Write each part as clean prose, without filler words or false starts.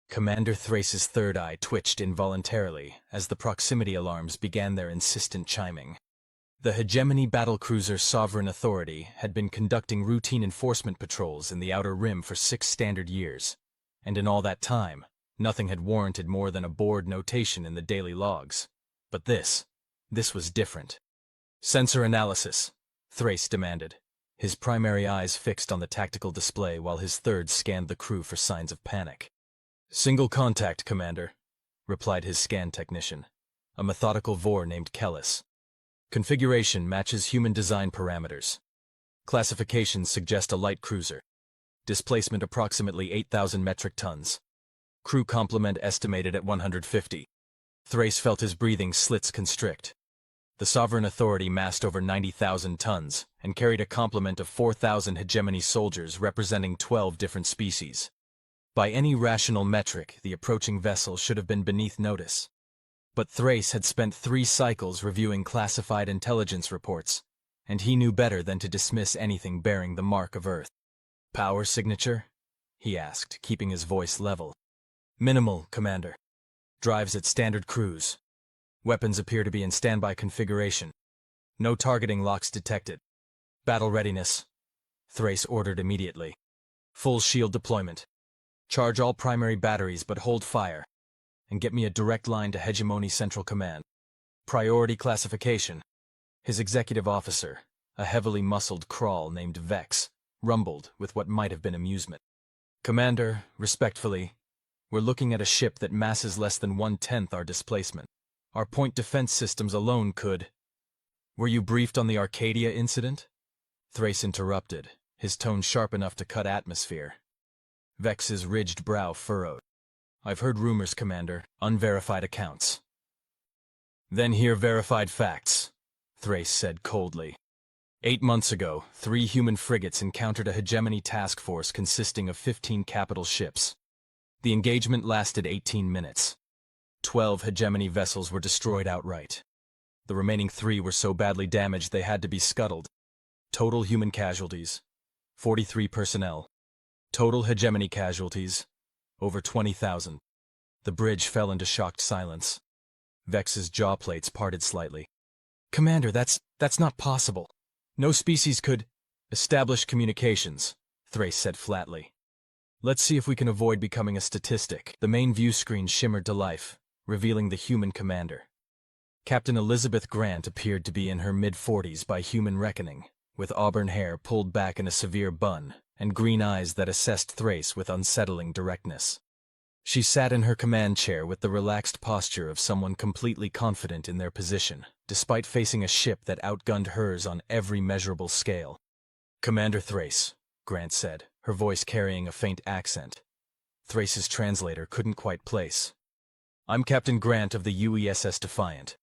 Commander Thrace's third eye twitched involuntarily as the proximity alarms began their insistent chiming. The hegemony battlecruiser Sovereign Authority had been conducting routine enforcement patrols in the Outer Rim for 6 standard years, and in all that time, nothing had warranted more than a bored notation in the daily logs. But this was different. "Sensor analysis," Thrace demanded, his primary eyes fixed on the tactical display while his third scanned the crew for signs of panic. "Single contact, Commander," replied his scan technician, a methodical Vor named Kellis. "Configuration matches human design parameters. Classifications suggest a light cruiser. Displacement approximately 8,000 metric tons. Crew complement estimated at 150. Thrace felt his breathing slits constrict. The Sovereign Authority massed over 90,000 tons and carried a complement of 4,000 hegemony soldiers representing 12 different species. By any rational metric, the approaching vessel should have been beneath notice. But Thrace had spent 3 cycles reviewing classified intelligence reports, and he knew better than to dismiss anything bearing the mark of Earth. "Power signature?" he asked, keeping his voice level. "Minimal, Commander. Drives at standard cruise. Weapons appear to be in standby configuration. No targeting locks detected. Battle readiness," Thrace ordered immediately. "Full shield deployment. Charge all primary batteries but hold fire. And get me a direct line to Hegemony Central Command. Priority classification." His executive officer, a heavily muscled crawl named Vex, rumbled with what might have been amusement. "Commander, respectfully, we're looking at a ship that masses less than 1/10 our displacement. Our point defense systems alone could—" "Were you briefed on the Arcadia incident?" Thrace interrupted, his tone sharp enough to cut atmosphere. Vex's ridged brow furrowed. "I've heard rumors, Commander, unverified accounts." "Then hear verified facts," Thrace said coldly. 8 months ago, 3 human frigates encountered a hegemony task force consisting of 15 capital ships. The engagement lasted 18 minutes. 12 hegemony vessels were destroyed outright. The remaining 3 were so badly damaged they had to be scuttled. Total human casualties, 43 personnel. Total hegemony casualties, over 20,000. The bridge fell into shocked silence. Vex's jaw plates parted slightly. "Commander, that's not possible. No species could—" "Establish communications," Thrace said flatly. "Let's see if we can avoid becoming a statistic." The main view screen shimmered to life, revealing the human commander. Captain Elizabeth Grant appeared to be in her mid-40s by human reckoning, with auburn hair pulled back in a severe bun and green eyes that assessed Thrace with unsettling directness. She sat in her command chair with the relaxed posture of someone completely confident in their position, despite facing a ship that outgunned hers on every measurable scale. "Commander Thrace," Grant said, her voice carrying a faint accent. Thrace's translator couldn't quite place. "I'm Captain Grant of the UESS Defiant.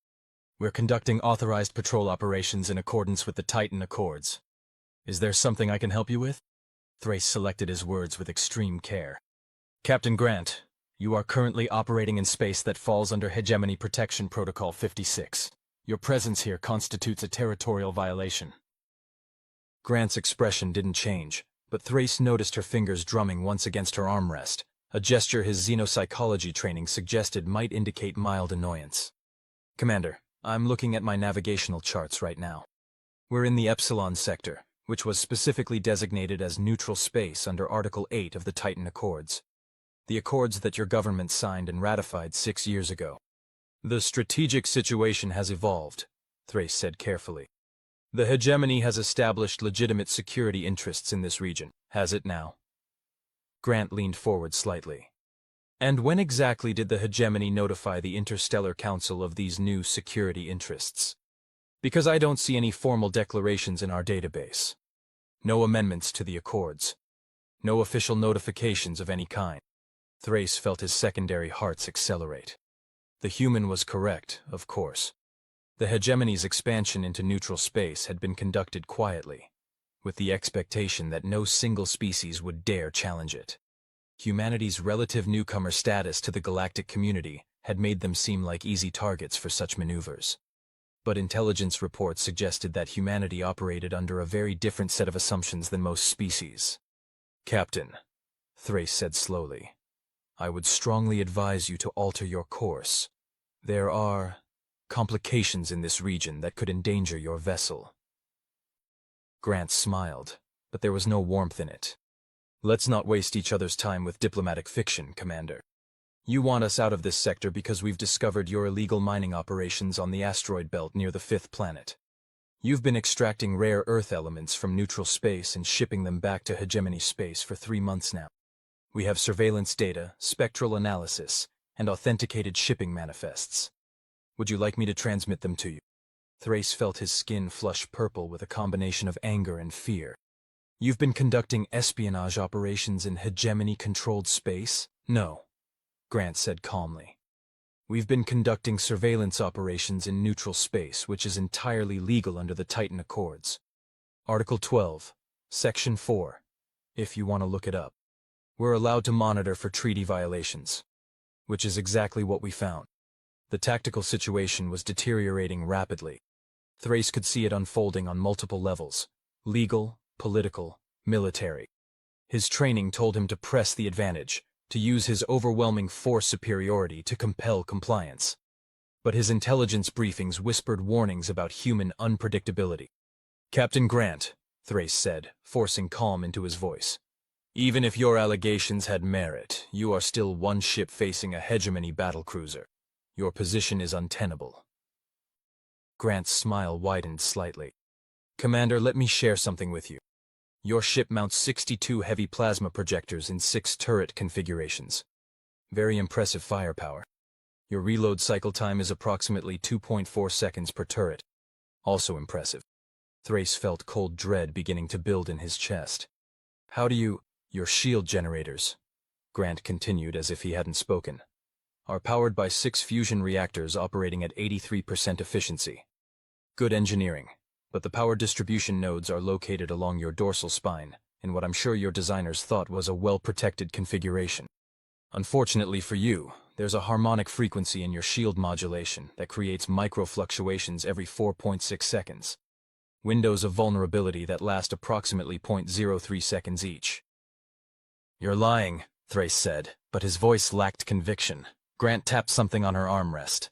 We're conducting authorized patrol operations in accordance with the Titan Accords. Is there something I can help you with?" Thrace selected his words with extreme care. "Captain Grant, you are currently operating in space that falls under Hegemony Protection Protocol 56. Your presence here constitutes a territorial violation." Grant's expression didn't change, but Thrace noticed her fingers drumming once against her armrest, a gesture his xenopsychology training suggested might indicate mild annoyance. "Commander, I'm looking at my navigational charts right now. We're in the Epsilon sector, which was specifically designated as neutral space under Article 8 of the Titan Accords. The accords that your government signed and ratified 6 years ago. The strategic situation has evolved," Thrace said carefully. "The hegemony has established legitimate security interests in this region, has it now?" Grant leaned forward slightly. "And when exactly did the hegemony notify the Interstellar Council of these new security interests? Because I don't see any formal declarations in our database. No amendments to the accords. No official notifications of any kind." Thrace felt his secondary hearts accelerate. The human was correct, of course. The hegemony's expansion into neutral space had been conducted quietly, with the expectation that no single species would dare challenge it. Humanity's relative newcomer status to the galactic community had made them seem like easy targets for such maneuvers. But intelligence reports suggested that humanity operated under a very different set of assumptions than most species. "Captain," Thrace said slowly, I would strongly advise you to alter your course. There are complications in this region that could endanger your vessel. Grant smiled, but there was no warmth in it. Let's not waste each other's time with diplomatic fiction, Commander. You want us out of this sector because we've discovered your illegal mining operations on the asteroid belt near the fifth planet. You've been extracting rare Earth elements from neutral space and shipping them back to hegemony space for 3 months now. We have surveillance data, spectral analysis, and authenticated shipping manifests. Would you like me to transmit them to you? Thrace felt his skin flush purple with a combination of anger and fear. You've been conducting espionage operations in hegemony-controlled space? No, Grant said calmly. We've been conducting surveillance operations in neutral space, which is entirely legal under the Titan Accords. Article 12, Section 4, if you want to look it up. We're allowed to monitor for treaty violations, which is exactly what we found. The tactical situation was deteriorating rapidly. Thrace could see it unfolding on multiple levels: legal, political, military. His training told him to press the advantage, to use his overwhelming force superiority to compel compliance. But his intelligence briefings whispered warnings about human unpredictability. Captain Grant, Thrace said, forcing calm into his voice. Even if your allegations had merit, you are still one ship facing a hegemony battlecruiser. Your position is untenable. Grant's smile widened slightly. Commander, let me share something with you. Your ship mounts 62 heavy plasma projectors in 6 turret configurations. Very impressive firepower. Your reload cycle time is approximately 2.4 seconds per turret. Also impressive. Thrace felt cold dread beginning to build in his chest. How do you... Your shield generators, Grant continued as if he hadn't spoken, are powered by 6 fusion reactors operating at 83% efficiency. Good engineering. But the power distribution nodes are located along your dorsal spine, in what I'm sure your designers thought was a well-protected configuration. Unfortunately for you, there's a harmonic frequency in your shield modulation that creates micro-fluctuations every 4.6 seconds. Windows of vulnerability that last approximately 0.03 seconds each. You're lying, Thrace said, but his voice lacked conviction. Grant tapped something on her armrest.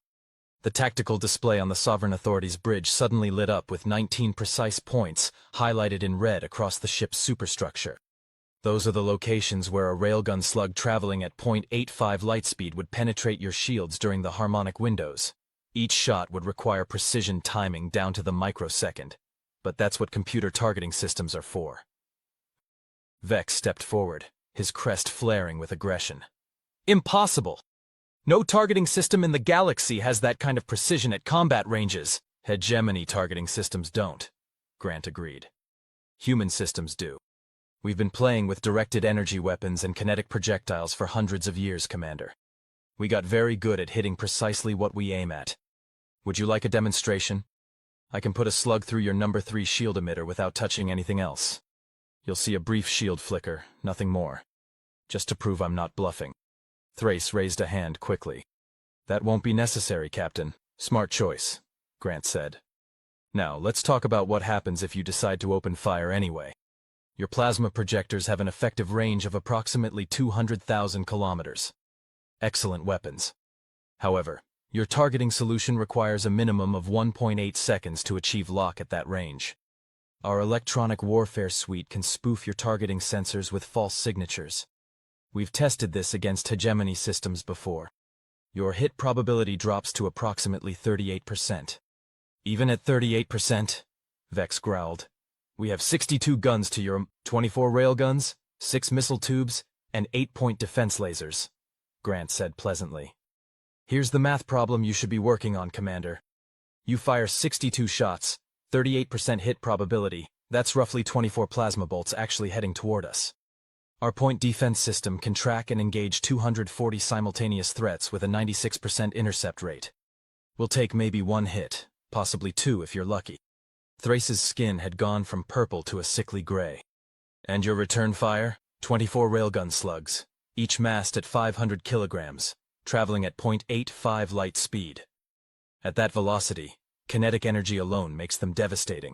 The tactical display on the Sovereign Authority's bridge suddenly lit up with 19 precise points highlighted in red across the ship's superstructure. Those are the locations where a railgun slug traveling at 0.85 light speed would penetrate your shields during the harmonic windows. Each shot would require precision timing down to the microsecond, but that's what computer targeting systems are for. Vex stepped forward, his crest flaring with aggression. Impossible! No targeting system in the galaxy has that kind of precision at combat ranges. Hegemony targeting systems don't, Grant agreed. Human systems do. We've been playing with directed energy weapons and kinetic projectiles for hundreds of years, Commander. We got very good at hitting precisely what we aim at. Would you like a demonstration? I can put a slug through your number 3 shield emitter without touching anything else. You'll see a brief shield flicker, nothing more. Just to prove I'm not bluffing. Thrace raised a hand quickly. That won't be necessary, Captain. Smart choice, Grant said. Now, let's talk about what happens if you decide to open fire anyway. Your plasma projectors have an effective range of approximately 200,000 kilometers. Excellent weapons. However, your targeting solution requires a minimum of 1.8 seconds to achieve lock at that range. Our electronic warfare suite can spoof your targeting sensors with false signatures. We've tested this against hegemony systems before. Your hit probability drops to approximately 38%. Even at 38%, Vex growled. We have 62 guns to your 24 railguns, 6 missile tubes, and 8-point defense lasers, Grant said pleasantly. Here's the math problem you should be working on, Commander. You fire 62 shots, 38% hit probability. That's roughly 24 plasma bolts actually heading toward us. Our point defense system can track and engage 240 simultaneous threats with a 96% intercept rate. We'll take maybe 1 hit, possibly 2 if you're lucky. Thrace's skin had gone from purple to a sickly gray. And your return fire? 24 railgun slugs, each massed at 500 kilograms, traveling at 0.85 light speed. At that velocity, kinetic energy alone makes them devastating.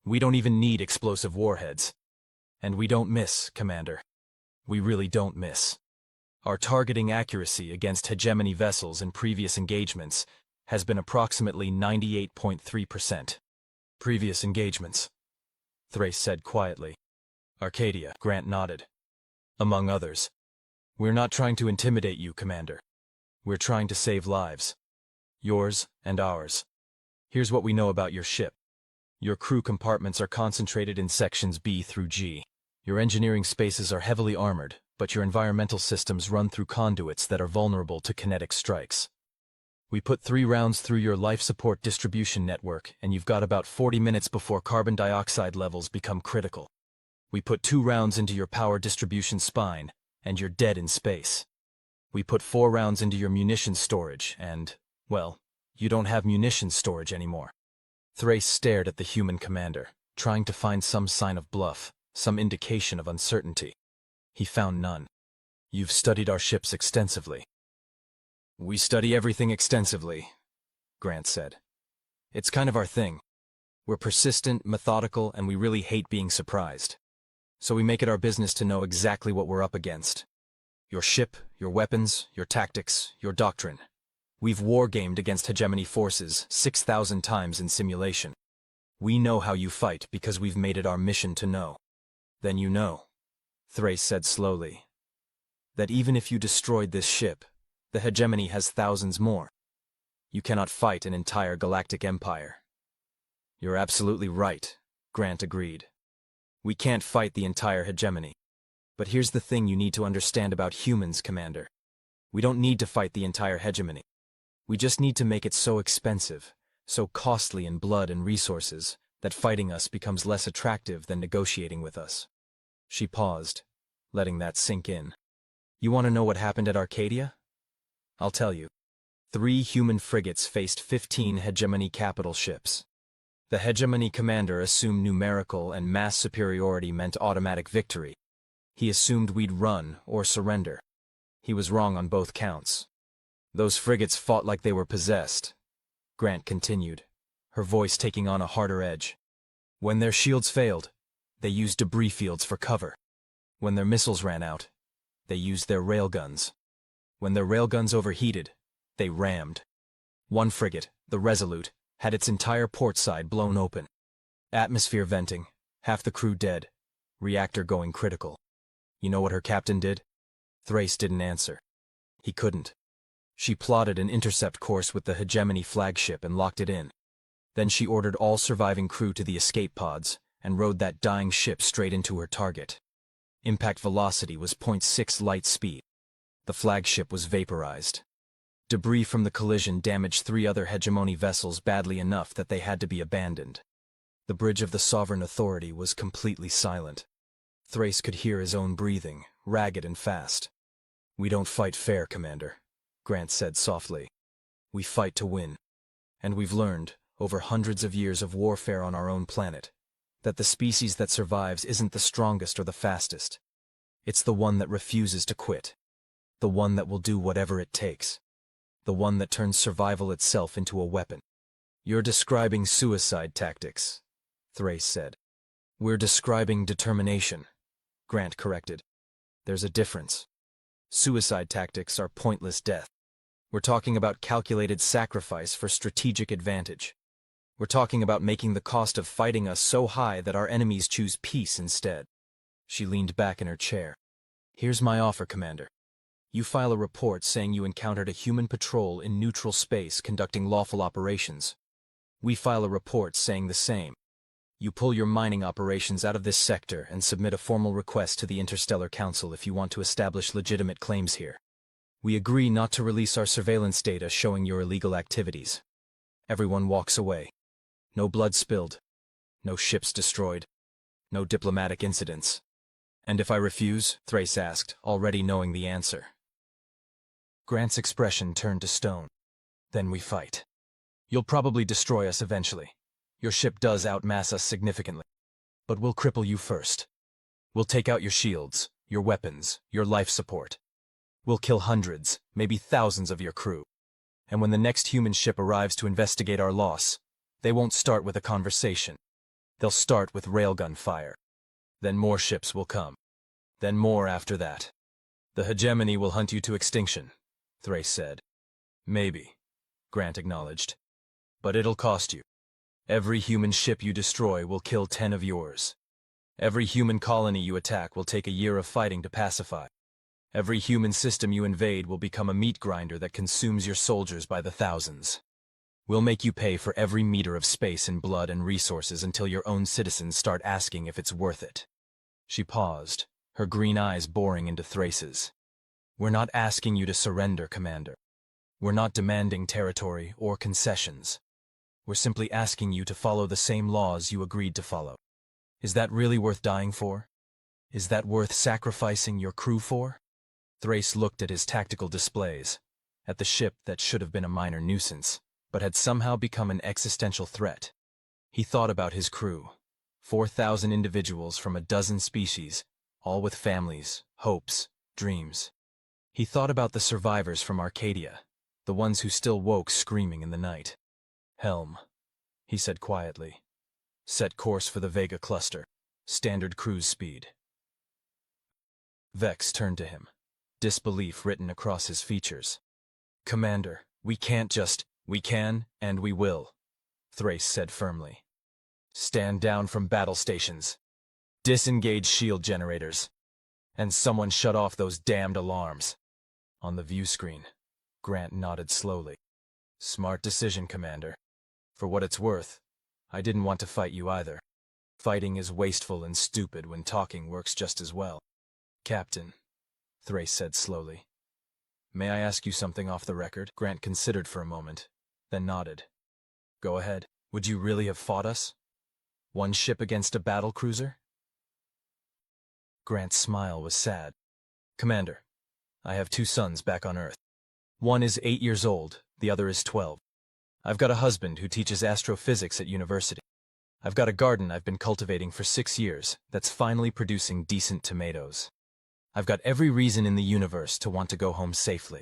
We don't even need explosive warheads. And we don't miss, Commander. We really don't miss. Our targeting accuracy against hegemony vessels in previous engagements has been approximately 98.3%. Previous engagements, Thrace said quietly. Arcadia, Grant nodded. Among others. We're not trying to intimidate you, Commander. We're trying to save lives. Yours and ours. Here's what we know about your ship. Your crew compartments are concentrated in sections B through G. Your engineering spaces are heavily armored, but your environmental systems run through conduits that are vulnerable to kinetic strikes. We put 3 rounds through your life support distribution network, and you've got about 40 minutes before carbon dioxide levels become critical. We put 2 rounds into your power distribution spine, and you're dead in space. We put 4 rounds into your munitions storage, and, well, you don't have munitions storage anymore. Thrace stared at the human commander, trying to find some sign of bluff, some indication of uncertainty. He found none. You've studied our ships extensively. We study everything extensively, Grant said. It's kind of our thing. We're persistent, methodical, and we really hate being surprised. So we make it our business to know exactly what we're up against. Your ship, your weapons, your tactics, your doctrine. We've war-gamed against hegemony forces 6,000 times in simulation. We know how you fight because we've made it our mission to know. Then you know, Thrace said slowly, that even if you destroyed this ship, the hegemony has thousands more. You cannot fight an entire galactic empire. You're absolutely right, Grant agreed. We can't fight the entire hegemony. But here's the thing you need to understand about humans, Commander. We don't need to fight the entire hegemony. We just need to make it so expensive, so costly in blood and resources, that fighting us becomes less attractive than negotiating with us. She paused, letting that sink in. You want to know what happened at Arcadia? I'll tell you. 3 human frigates faced 15 hegemony capital ships. The hegemony commander assumed numerical and mass superiority meant automatic victory. He assumed we'd run or surrender. He was wrong on both counts. Those frigates fought like they were possessed, Grant continued, her voice taking on a harder edge. When their shields failed, they used debris fields for cover. When their missiles ran out, they used their railguns. When their railguns overheated, they rammed. One frigate, the Resolute, had its entire port side blown open. Atmosphere venting, half the crew dead, reactor going critical. You know what her captain did? Thrace didn't answer. He couldn't. She plotted an intercept course with the hegemony flagship and locked it in. Then she ordered all surviving crew to the escape pods and rode that dying ship straight into her target. Impact velocity was 0.6 light speed. The flagship was vaporized. Debris from the collision damaged 3 other hegemony vessels badly enough that they had to be abandoned. The bridge of the Sovereign Authority was completely silent. Thrace could hear his own breathing, ragged and fast. We don't fight fair, Commander, Grant said softly. We fight to win. And we've learned, over hundreds of years of warfare on our own planet, that the species that survives isn't the strongest or the fastest. It's the one that refuses to quit. The one that will do whatever it takes. The one that turns survival itself into a weapon. You're describing suicide tactics, Thrace said. We're describing determination, Grant corrected. There's a difference. Suicide tactics are pointless death. We're talking about calculated sacrifice for strategic advantage. We're talking about making the cost of fighting us so high that our enemies choose peace instead. She leaned back in her chair. Here's my offer, Commander. You file a report saying you encountered a human patrol in neutral space conducting lawful operations. We file a report saying the same. You pull your mining operations out of this sector and submit a formal request to the Interstellar Council if you want to establish legitimate claims here. We agree not to release our surveillance data showing your illegal activities. Everyone walks away. No blood spilled. No ships destroyed. No diplomatic incidents. And if I refuse? Thrace asked, already knowing the answer. Grant's expression turned to stone. Then we fight. You'll probably destroy us eventually. Your ship does outmass us significantly. But we'll cripple you first. We'll take out your shields, your weapons, your life support. We'll kill hundreds, maybe thousands of your crew. And when the next human ship arrives to investigate our loss, they won't start with a conversation. They'll start with railgun fire. Then more ships will come. Then more after that. The hegemony will hunt you to extinction, Thrace said. Maybe, Grant acknowledged. But it'll cost you. Every human ship you destroy will kill 10 of yours. Every human colony you attack will take a year of fighting to pacify. Every human system you invade will become a meat grinder that consumes your soldiers by the thousands. We'll make you pay for every meter of space and blood and resources until your own citizens start asking if it's worth it. She paused, her green eyes boring into Thrace's. We're not asking you to surrender, Commander. We're not demanding territory or concessions. We're simply asking you to follow the same laws you agreed to follow. Is that really worth dying for? Is that worth sacrificing your crew for? Thrace looked at his tactical displays, at the ship that should have been a minor nuisance, but had somehow become an existential threat. He thought about his crew, 4,000 individuals from a dozen species, all with families, hopes, dreams. He thought about the survivors from Arcadia, the ones who still woke screaming in the night. Helm, he said quietly. Set course for the Vega cluster. Standard cruise speed. Vex turned to him, disbelief written across his features. Commander, we can't just... We can, and we will, Thrace said firmly. Stand down from battle stations. Disengage shield generators. And someone shut off those damned alarms. On the view screen, Grant nodded slowly. Smart decision, Commander. For what it's worth, I didn't want to fight you either. Fighting is wasteful and stupid when talking works just as well. Captain, Thrace said slowly. May I ask you something off the record? Grant considered for a moment, then nodded. Go ahead. Would you really have fought us? One ship against a battlecruiser? Grant's smile was sad. Commander, I have 2 sons back on Earth. One is 8 years old, the other is 12. I've got a husband who teaches astrophysics at university. I've got a garden I've been cultivating for 6 years that's finally producing decent tomatoes. I've got every reason in the universe to want to go home safely.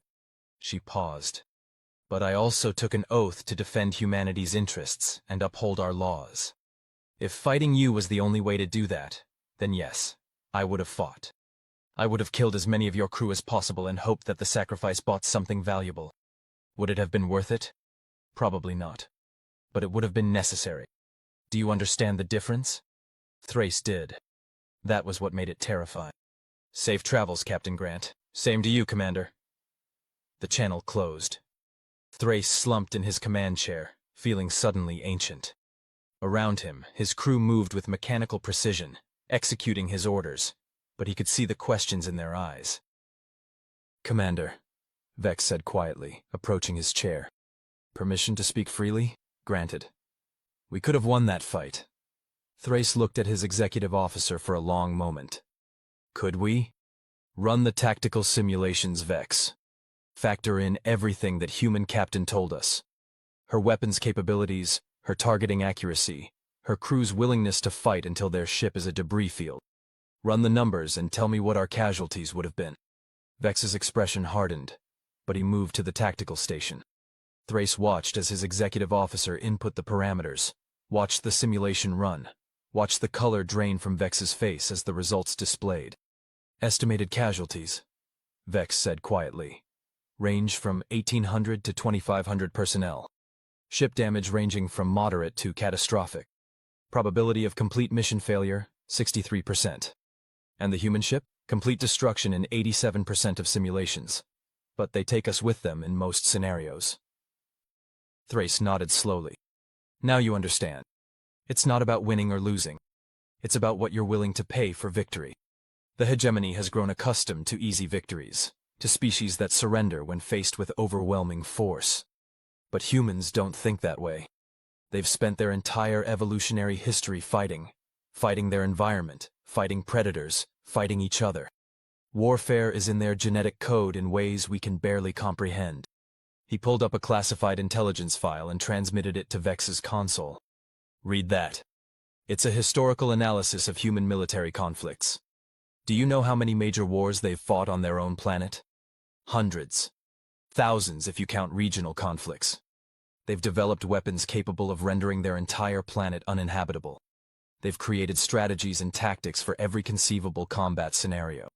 She paused. But I also took an oath to defend humanity's interests and uphold our laws. If fighting you was the only way to do that, then yes, I would have fought. I would have killed as many of your crew as possible and hoped that the sacrifice bought something valuable. Would it have been worth it? Probably not. But it would have been necessary. Do you understand the difference? Thrace did. That was what made it terrifying. Safe travels, Captain Grant. Same to you, Commander. The channel closed. Thrace slumped in his command chair, feeling suddenly ancient. Around him, his crew moved with mechanical precision, executing his orders, but he could see the questions in their eyes. Commander, Vex said quietly, approaching his chair. Permission to speak freely? Granted. We could have won that fight. Thrace looked at his executive officer for a long moment. Could we? Run the tactical simulations, Vex. Factor in everything that human captain told us. Her weapons capabilities, her targeting accuracy, her crew's willingness to fight until their ship is a debris field. Run the numbers and tell me what our casualties would have been. Vex's expression hardened, but he moved to the tactical station. Thrace watched as his executive officer input the parameters, watched the simulation run, watched the color drain from Vex's face as the results displayed. Estimated casualties, Vex said quietly. Range from 1,800 to 2,500 personnel. Ship damage ranging from moderate to catastrophic. Probability of complete mission failure, 63%. And the human ship? Complete destruction in 87% of simulations. But they take us with them in most scenarios. Thrace nodded slowly. Now you understand. It's not about winning or losing. It's about what you're willing to pay for victory. The hegemony has grown accustomed to easy victories, to species that surrender when faced with overwhelming force. But humans don't think that way. They've spent their entire evolutionary history fighting their environment, fighting predators, fighting each other. Warfare is in their genetic code in ways we can barely comprehend. He pulled up a classified intelligence file and transmitted it to Vex's console. Read that. It's a historical analysis of human military conflicts. Do you know how many major wars they've fought on their own planet? Hundreds. Thousands if you count regional conflicts. They've developed weapons capable of rendering their entire planet uninhabitable. They've created strategies and tactics for every conceivable combat scenario.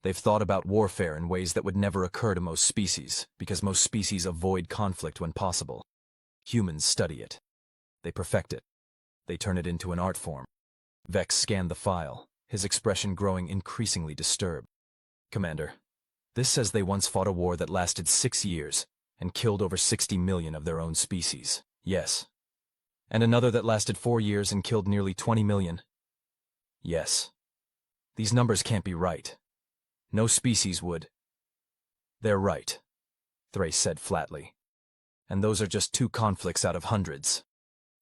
They've thought about warfare in ways that would never occur to most species, because most species avoid conflict when possible. Humans study it. They perfect it. They turn it into an art form. Vex scanned the file, his expression growing increasingly disturbed. Commander, this says they once fought a war that lasted 6 years and killed over 60 million of their own species. Yes. And another that lasted 4 years and killed nearly 20 million. Yes. These numbers can't be right. No species would. They're right, Thrace said flatly. And those are just 2 conflicts out of hundreds.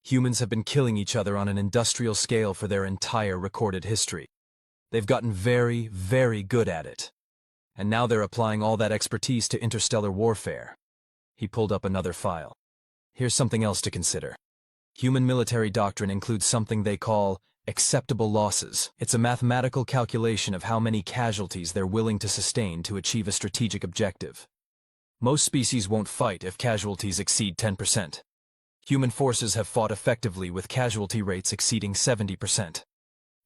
Humans have been killing each other on an industrial scale for their entire recorded history. They've gotten very, very good at it. And now they're applying all that expertise to interstellar warfare. He pulled up another file. Here's something else to consider. Human military doctrine includes something they call acceptable losses. It's a mathematical calculation of how many casualties they're willing to sustain to achieve a strategic objective. Most species won't fight if casualties exceed 10%. Human forces have fought effectively with casualty rates exceeding 70%.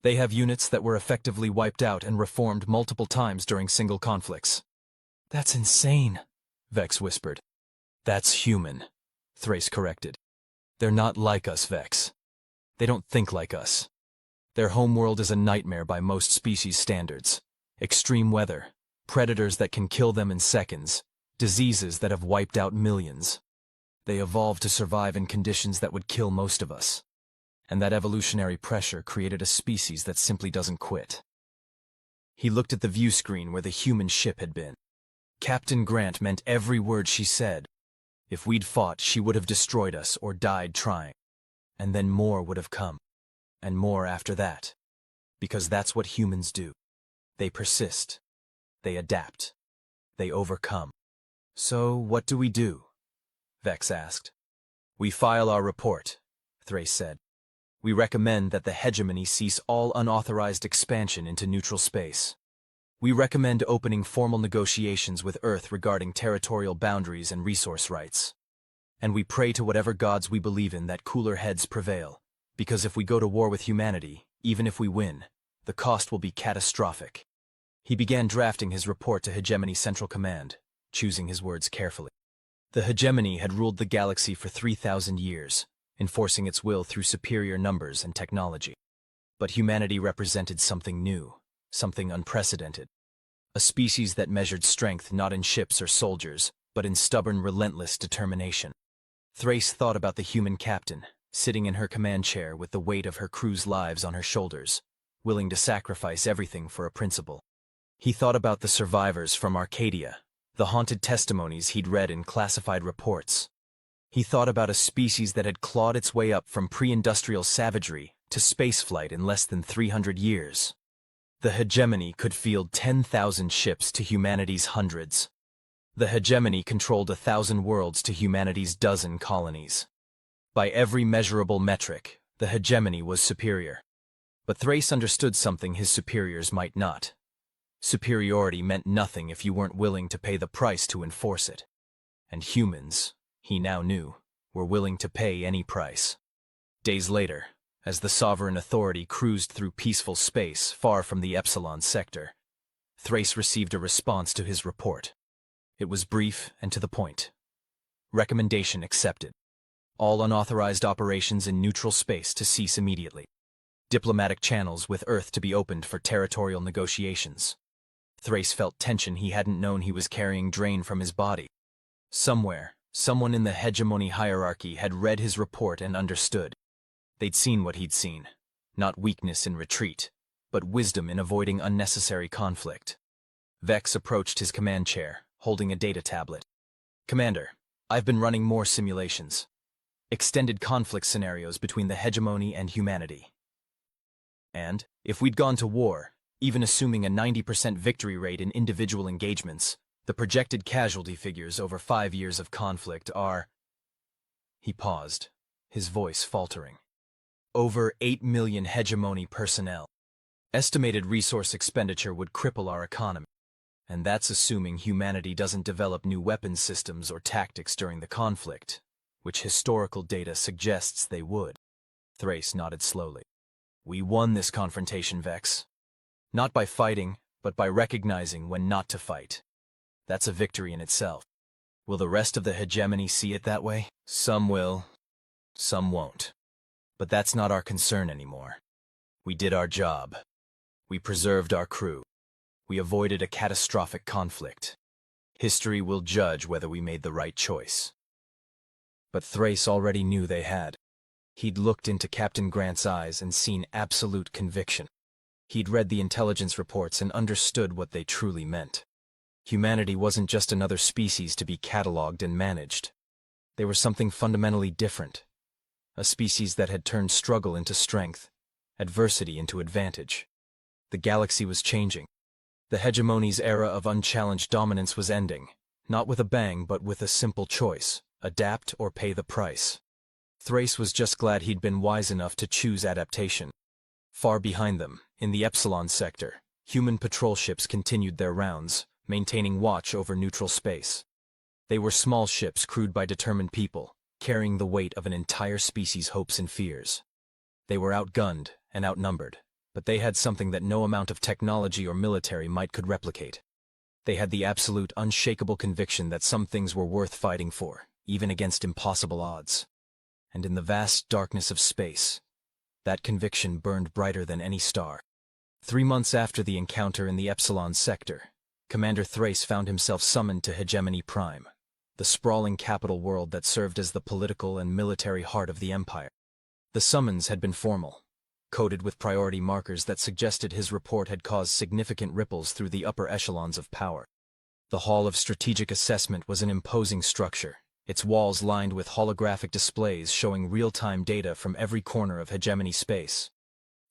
They have units that were effectively wiped out and reformed multiple times during single conflicts. That's insane, Vex whispered. That's human, Thrace corrected. They're not like us, Vex. They don't think like us. Their homeworld is a nightmare by most species standards. Extreme weather, predators that can kill them in seconds, diseases that have wiped out millions. They evolved to survive in conditions that would kill most of us. And that evolutionary pressure created a species that simply doesn't quit. He looked at the view screen where the human ship had been. Captain Grant meant every word she said. If we'd fought, she would have destroyed us or died trying. And then more would have come. And more after that. Because that's what humans do. They persist. They adapt. They overcome. So what do we do? Vex asked. We file our report, Thrace said. We recommend that the hegemony cease all unauthorized expansion into neutral space. We recommend opening formal negotiations with Earth regarding territorial boundaries and resource rights. And we pray to whatever gods we believe in that cooler heads prevail, because if we go to war with humanity, even if we win, the cost will be catastrophic. He began drafting his report to Hegemony Central Command, choosing his words carefully. The hegemony had ruled the galaxy for 3,000 years, enforcing its will through superior numbers and technology. But humanity represented something new, something unprecedented. A species that measured strength not in ships or soldiers, but in stubborn, relentless determination. Thrace thought about the human captain, sitting in her command chair with the weight of her crew's lives on her shoulders, willing to sacrifice everything for a principle. He thought about the survivors from Arcadia, the haunted testimonies he'd read in classified reports. He thought about a species that had clawed its way up from pre-industrial savagery to spaceflight in less than 300 years. The hegemony could field 10,000 ships to humanity's hundreds. The hegemony controlled 1,000 worlds to humanity's dozen colonies. By every measurable metric, the hegemony was superior. But Thrace understood something his superiors might not. Superiority meant nothing if you weren't willing to pay the price to enforce it. And humans, he now knew, were willing to pay any price. Days later, as the sovereign authority cruised through peaceful space far from the Epsilon sector, Thrace received a response to his report. It was brief and to the point. Recommendation accepted. All unauthorized operations in neutral space to cease immediately. Diplomatic channels with Earth to be opened for territorial negotiations. Thrace felt tension he hadn't known he was carrying drain from his body. Somewhere, someone in the hegemony hierarchy had read his report and understood. They'd seen what he'd seen. Not weakness in retreat, but wisdom in avoiding unnecessary conflict. Vex approached his command chair, holding a data tablet. Commander, I've been running more simulations. Extended conflict scenarios between the hegemony and humanity. And, if we'd gone to war, even assuming a 90% victory rate in individual engagements, the projected casualty figures over 5 years of conflict are... He paused, his voice faltering. Over 8 million hegemony personnel. Estimated resource expenditure would cripple our economy. And that's assuming humanity doesn't develop new weapons systems or tactics during the conflict, which historical data suggests they would. Thrace nodded slowly. We won this confrontation, Vex. Not by fighting, but by recognizing when not to fight. That's a victory in itself. Will the rest of the hegemony see it that way? Some will, some won't. But that's not our concern anymore. We did our job. We preserved our crew. We avoided a catastrophic conflict. History will judge whether we made the right choice. But Thrace already knew they had. He'd looked into Captain Grant's eyes and seen absolute conviction. He'd read the intelligence reports and understood what they truly meant. Humanity wasn't just another species to be catalogued and managed. They were something fundamentally different. A species that had turned struggle into strength, adversity into advantage. The galaxy was changing. The hegemony's era of unchallenged dominance was ending, not with a bang but with a simple choice: adapt or pay the price. Thrace was just glad he'd been wise enough to choose adaptation. Far behind them, in the Epsilon sector, human patrol ships continued their rounds, maintaining watch over neutral space. They were small ships crewed by determined people, carrying the weight of an entire species' hopes and fears. They were outgunned and outnumbered, but they had something that no amount of technology or military might could replicate. They had the absolute, unshakable conviction that some things were worth fighting for, even against impossible odds. And in the vast darkness of space, that conviction burned brighter than any star. 3 months after the encounter in the Epsilon sector, Commander Thrace found himself summoned to Hegemony Prime, the sprawling capital world that served as the political and military heart of the Empire. The summons had been formal, coded with priority markers that suggested his report had caused significant ripples through the upper echelons of power. The Hall of Strategic Assessment was an imposing structure, its walls lined with holographic displays showing real-time data from every corner of hegemony space.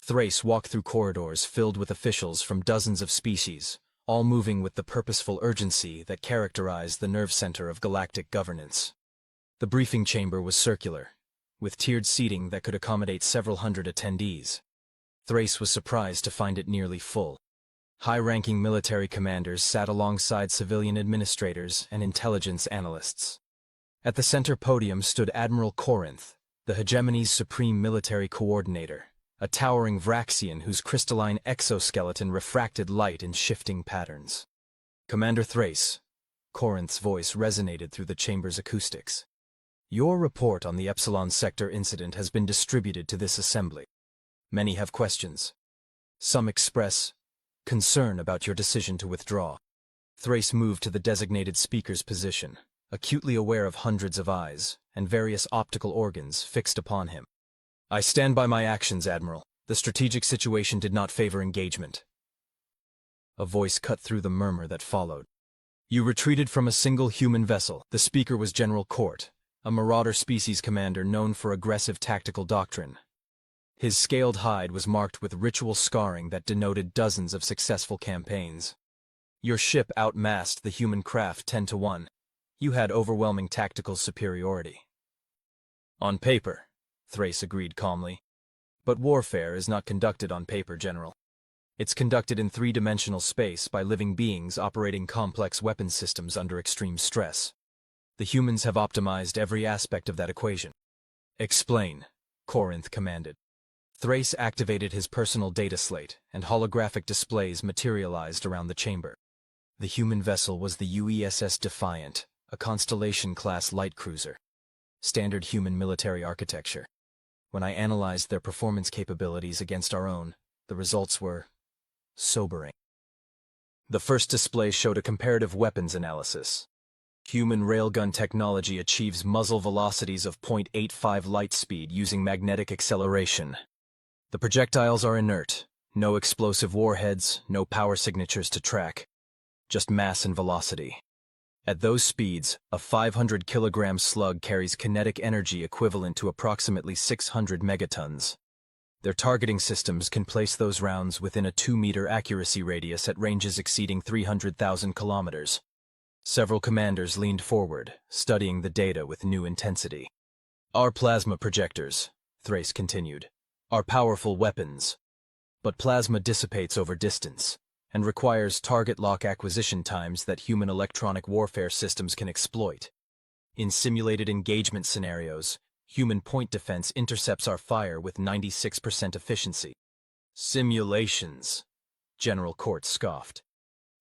Thrace walked through corridors filled with officials from dozens of species, all moving with the purposeful urgency that characterized the nerve center of galactic governance. The briefing chamber was circular, with tiered seating that could accommodate several hundred attendees. Thrace was surprised to find it nearly full. High-ranking military commanders sat alongside civilian administrators and intelligence analysts. At the center podium stood Admiral Corinth, the hegemony's supreme military coordinator, a towering Vraxian whose crystalline exoskeleton refracted light in shifting patterns. "Commander Thrace," Corinth's voice resonated through the chamber's acoustics. "Your report on the Epsilon sector incident has been distributed to this assembly. Many have questions. Some express concern about your decision to withdraw." Thrace moved to the designated speaker's position, acutely aware of hundreds of eyes and various optical organs fixed upon him. "I stand by my actions, Admiral. The strategic situation did not favor engagement." A voice cut through the murmur that followed. "You retreated from a single human vessel." The speaker was General Court, a marauder species commander known for aggressive tactical doctrine. His scaled hide was marked with ritual scarring that denoted dozens of successful campaigns. "Your ship outmassed the human craft 10-1. You had overwhelming tactical superiority." "On paper," Thrace agreed calmly. "But warfare is not conducted on paper, General. It's conducted in three-dimensional space by living beings operating complex weapon systems under extreme stress. The humans have optimized every aspect of that equation." "Explain," Corinth commanded. Thrace activated his personal data slate, and holographic displays materialized around the chamber. The human vessel was the UESS Defiant, a Constellation-class light cruiser. Standard human military architecture. When I analyzed their performance capabilities against our own, the results were sobering. The first display showed a comparative weapons analysis. Human railgun technology achieves muzzle velocities of 0.85 light speed using magnetic acceleration. The projectiles are inert, no explosive warheads, no power signatures to track, just mass and velocity. At those speeds, a 500-kilogram slug carries kinetic energy equivalent to approximately 600 megatons. Their targeting systems can place those rounds within a 2-meter accuracy radius at ranges exceeding 300,000 kilometers. Several commanders leaned forward, studying the data with new intensity. "Our plasma projectors," Thrace continued, "are powerful weapons. But plasma dissipates over distance, and requires target lock acquisition times that human electronic warfare systems can exploit. In simulated engagement scenarios, human point defense intercepts our fire with 96% efficiency." "Simulations," General Court scoffed.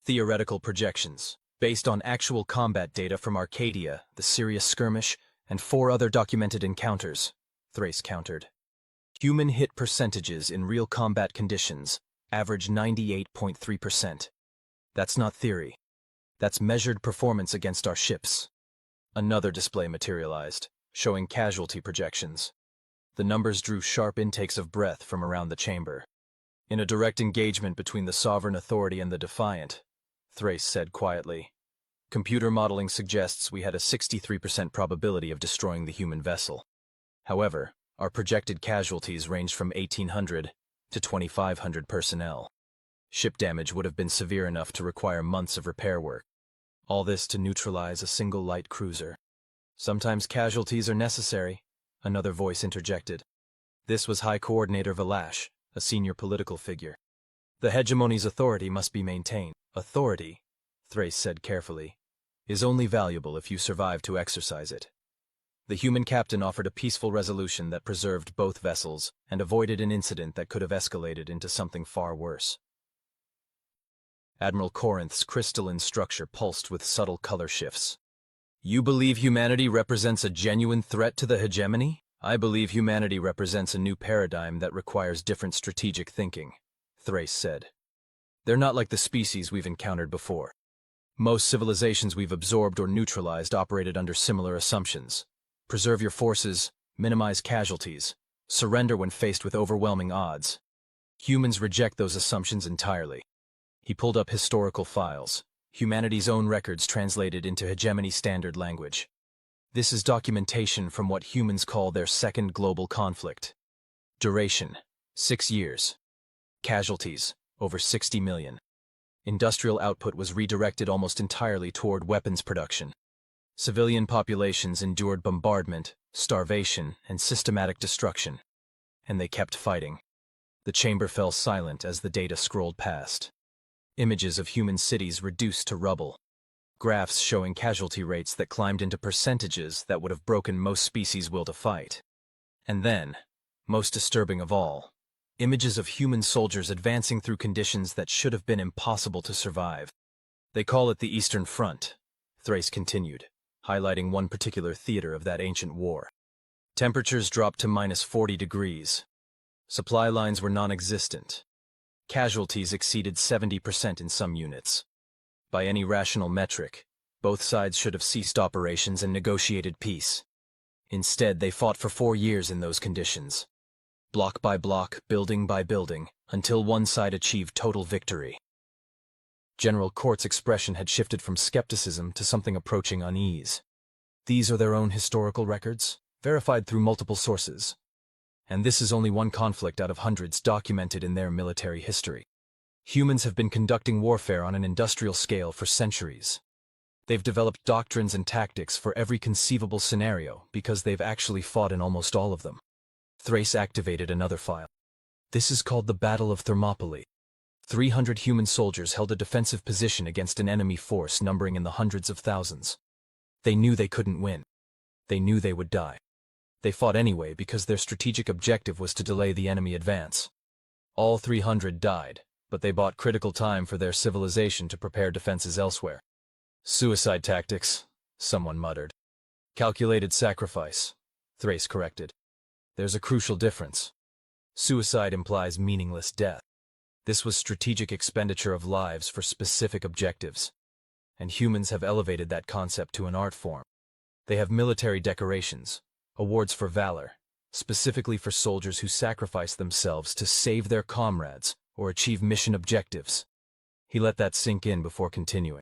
Theoretical projections, based on actual combat data from Arcadia, the Sirius skirmish, and 4 other documented encounters, Thrace countered. Human hit percentages in real combat conditions average 98.3%. That's not theory. That's measured performance against our ships. Another display materialized, showing casualty projections. The numbers drew sharp intakes of breath from around the chamber. In a direct engagement between the Sovereign Authority and the Defiant, Thrace said quietly, computer modeling suggests we had a 63% probability of destroying the human vessel. However, our projected casualties ranged from 1,800 to 2,500 personnel. Ship damage would have been severe enough to require months of repair work. All this to neutralize a single light cruiser. Sometimes casualties are necessary, another voice interjected. This was High Coordinator Valash, a senior political figure. The hegemony's authority must be maintained. Authority, Thrace said carefully, is only valuable if you survive to exercise it. The human captain offered a peaceful resolution that preserved both vessels and avoided an incident that could have escalated into something far worse. Admiral Corinth's crystalline structure pulsed with subtle color shifts. You believe humanity represents a genuine threat to the hegemony? I believe humanity represents a new paradigm that requires different strategic thinking, Thrace said. They're not like the species we've encountered before. Most civilizations we've absorbed or neutralized operated under similar assumptions. Preserve your forces, minimize casualties, surrender when faced with overwhelming odds. Humans reject those assumptions entirely. He pulled up historical files, humanity's own records translated into hegemony standard language. This is documentation from what humans call their second global conflict. Duration, 6 years. Casualties, over 60 million. Industrial output was redirected almost entirely toward weapons production. Civilian populations endured bombardment, starvation, and systematic destruction. And they kept fighting. The chamber fell silent as the data scrolled past. Images of human cities reduced to rubble. Graphs showing casualty rates that climbed into percentages that would have broken most species' will to fight. And then, most disturbing of all, images of human soldiers advancing through conditions that should have been impossible to survive. They call it the Eastern Front, Thrace continued, highlighting one particular theater of that ancient war. Temperatures dropped to -40 degrees. Supply lines were non-existent. Casualties exceeded 70% in some units. By any rational metric, both sides should have ceased operations and negotiated peace. Instead, they fought for 4 years in those conditions. Block by block, building by building, until one side achieved total victory. General Court's expression had shifted from skepticism to something approaching unease. These are their own historical records, verified through multiple sources. And this is only one conflict out of hundreds documented in their military history. Humans have been conducting warfare on an industrial scale for centuries. They've developed doctrines and tactics for every conceivable scenario because they've actually fought in almost all of them. Thrace activated another file. This is called the Battle of Thermopylae. 300 human soldiers held a defensive position against an enemy force numbering in the hundreds of thousands. They knew they couldn't win. They knew they would die. They fought anyway because their strategic objective was to delay the enemy advance. All 300 died, but they bought critical time for their civilization to prepare defenses elsewhere. Suicide tactics, someone muttered. Calculated sacrifice, Thrace corrected. There's a crucial difference. Suicide implies meaningless death. This was strategic expenditure of lives for specific objectives. And humans have elevated that concept to an art form. They have military decorations, awards for valor, specifically for soldiers who sacrifice themselves to save their comrades or achieve mission objectives. He let that sink in before continuing.